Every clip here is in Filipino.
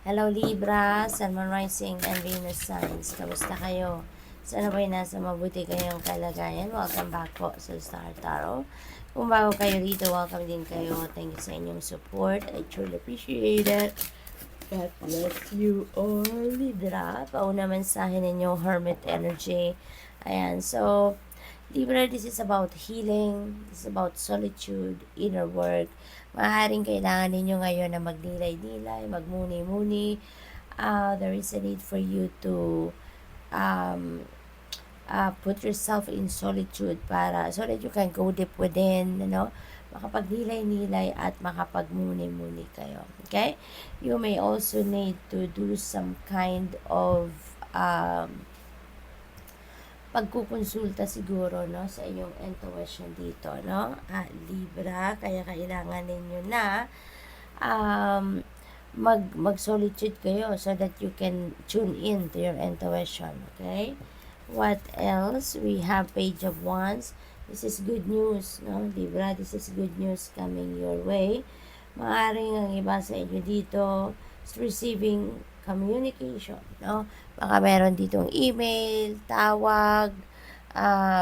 Hello Libra, Sun, Moon, Rising, and Venus signs. Kamusta kayo? Sana ba'y nasa mabuti kayong kalagayan? Welcome back po sa Star Tarot. Kung bago kayo dito, welcome din kayo. Thank you sa inyong support. I truly appreciate it. God bless you all, Libra. Pauna mensahe ninyo, Hermit energy. Ayan, so Libra, this is about healing, this is about solitude, inner work. Maaaring kailangan ninyo ngayon na magnilay-nilay, magmuni-muni. There is a need for you to um, put yourself in solitude para so that you can go deep within, makapagnilay-nilay at makapagmuni-muni kayo. Okay? You may also need to do some kind of pagkukonsulta siguro, no, sa inyong intuition dito, no, Libra, kaya kailangan ninyo na mag-solitude kayo so that you can tune in to your intuition, okay? What else? We have Page of Wands. This is good news, no, Libra, this is good news coming your way. Maaring ang iba sa inyo dito is receiving communication, no? Baka meron ditong email, tawag,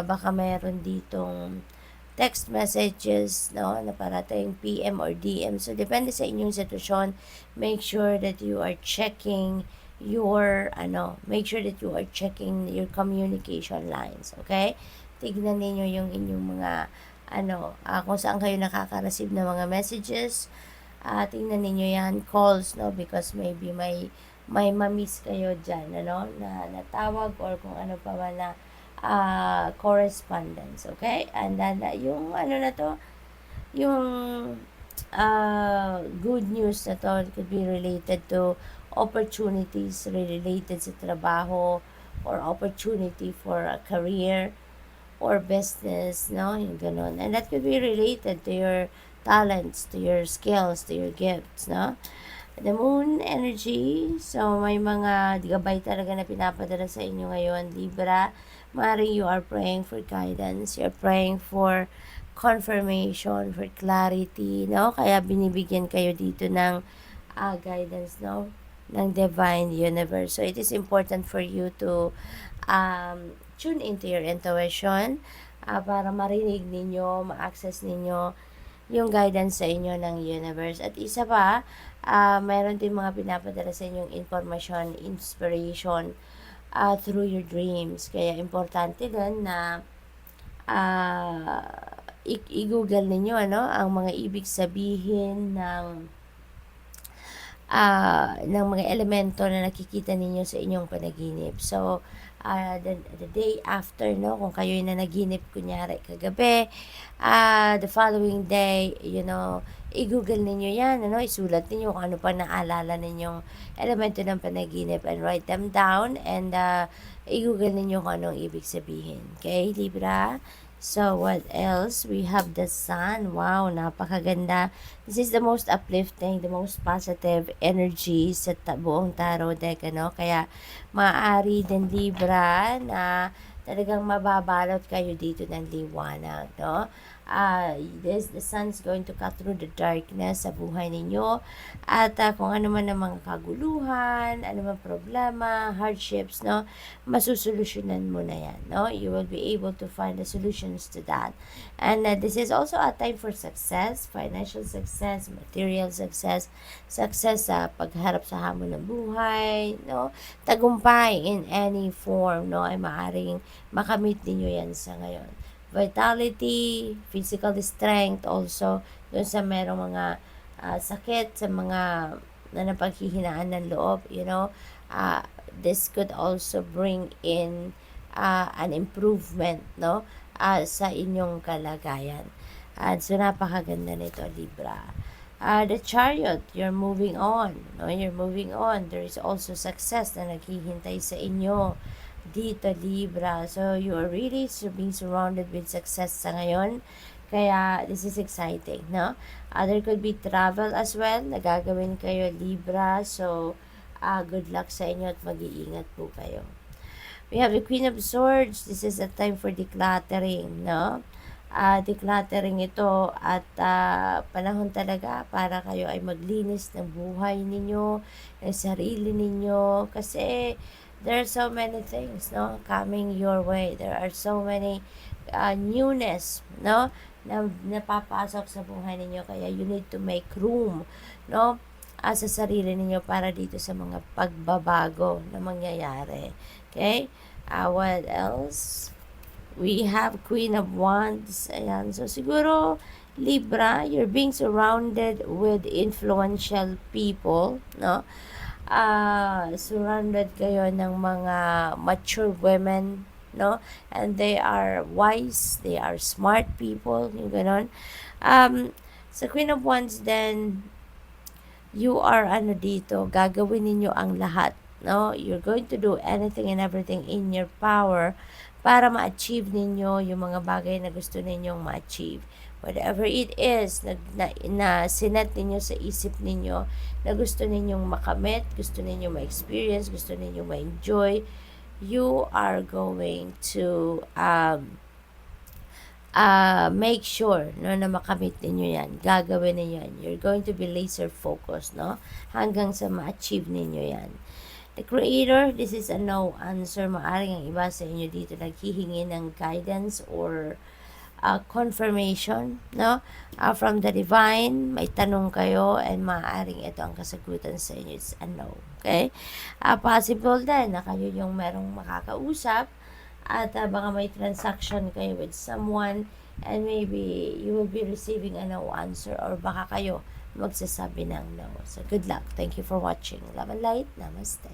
baka meron ditong text messages, no, na parating PM or DM. So, depende sa inyong sitwasyon. Make sure that you are checking your, make sure that you are checking your communication lines, okay? Tignan ninyo yung inyong mga, kung saan kayo nakaka-receive ng mga messages. Tingnan ninyo yan, calls, no, because maybe may ma-miss kayo dyan, na natawag or kung ano pa man na correspondence, okay? And then, yung yung good news na to, it could be related to opportunities related sa trabaho or opportunity for a career or business, no? Yung ganun. And that could be related to your talents, to your skills, to your gifts, no? The moon energy, so may mga gabay talaga na pinapadala sa inyo ngayon, Libra. Maaaring you are praying for guidance, you're praying for confirmation, for clarity, no? Kaya binibigyan kayo dito ng guidance, no? Ng divine universe. So it is important for you to tune into your intuition para marinig ninyo, ma-access ninyo yung guidance sa inyo ng universe. At isa pa, mayroon din mga pinapadala sa inyong information, inspiration through your dreams. Kaya importante din na i-google ninyo ang mga ibig sabihin ng mga elemento na nakikita ninyo sa inyong panaginip. So, the day after, no, kung kayo na naginip kunyari kagabi, the following day, i-google ninyo yan, isulat ninyo kung ano pa naalala ninyong elemento ng panaginip and write them down and i-google ninyo kung anong ibig sabihin. Okay, Libra? So, what else? We have the sun. Wow, napakaganda. This is the most uplifting, the most positive energy sa buong tarot deck, Kaya, maaari din, Libra, na talagang mababalot kayo dito ng liwanag, no? The sun's going to cut through the darkness sa buhay ninyo. At kung ano man ang mga kaguluhan, ano man problema, hardships, no? Masusolusyonan mo na yan, no? You will be able to find the solutions to that. And this is also a time for success, financial success, material success, success sa pagharap sa hamon ng buhay, no? Tagumpay in any form, no? Ay maaring makamit ninyo yan sa ngayon. Vitality, physical strength also, dun sa merong mga sakit, sa mga napaghihinaan ng loob, this could also bring in an improvement, no, sa inyong kalagayan. So, napakaganda nito, Libra. The Chariot, you're moving on, no, you're moving on. There is also success na naghihintay sa inyo dito, Libra. So, you are really being surrounded with success sa ngayon. Kaya, this is exciting, no? There could be travel as well na gagawin kayo, Libra. So, good luck sa inyo at mag-iingat po kayo. We have the Queen of Swords. This is a time for decluttering, no? decluttering ito at panahon talaga para kayo ay maglinis ng buhay ninyo, ng sarili ninyo, kasi there are so many things, no, coming your way. There are so many newness, no, na napapasok sa buhay ninyo, kaya you need to make room, no, sa sarili ninyo para dito sa mga pagbabago na mangyayari. Okay? What else? We have Queen of Wands. Ayan. So, siguro, Libra, you're being surrounded with influential people, no? Surrounded kayo ng mga mature women, no? And they are wise, they are smart people, yung ganon. Sa Queen of Wands then, you are dito, gagawin ninyo ang lahat, no? You're going to do anything and everything in your power para ma-achieve ninyo yung mga bagay na gusto ninyong ma-achieve. Whatever it is na sinet ninyo sa isip ninyo, na gusto ninyong makamit, gusto ninyong ma-experience, gusto ninyong ma-enjoy, you are going to make sure, no, na makamit ninyo yan. Gagawin ninyo yan. You're going to be laser focused, no, hanggang sa ma-achieve ninyo yan. The Creator, this is a no answer. Maaring ang iba sa inyo dito naghihingi ng guidance or confirmation, no, from the divine. May tanong kayo and maaaring ito ang kasagutan sa inyo. It's a no. Okay? Possible din na kayo yung merong makakausap at baka may transaction kayo with someone and maybe you will be receiving a no answer, or baka kayo magsasabi ng no. So, good luck. Thank you for watching. Love and light. Namaste.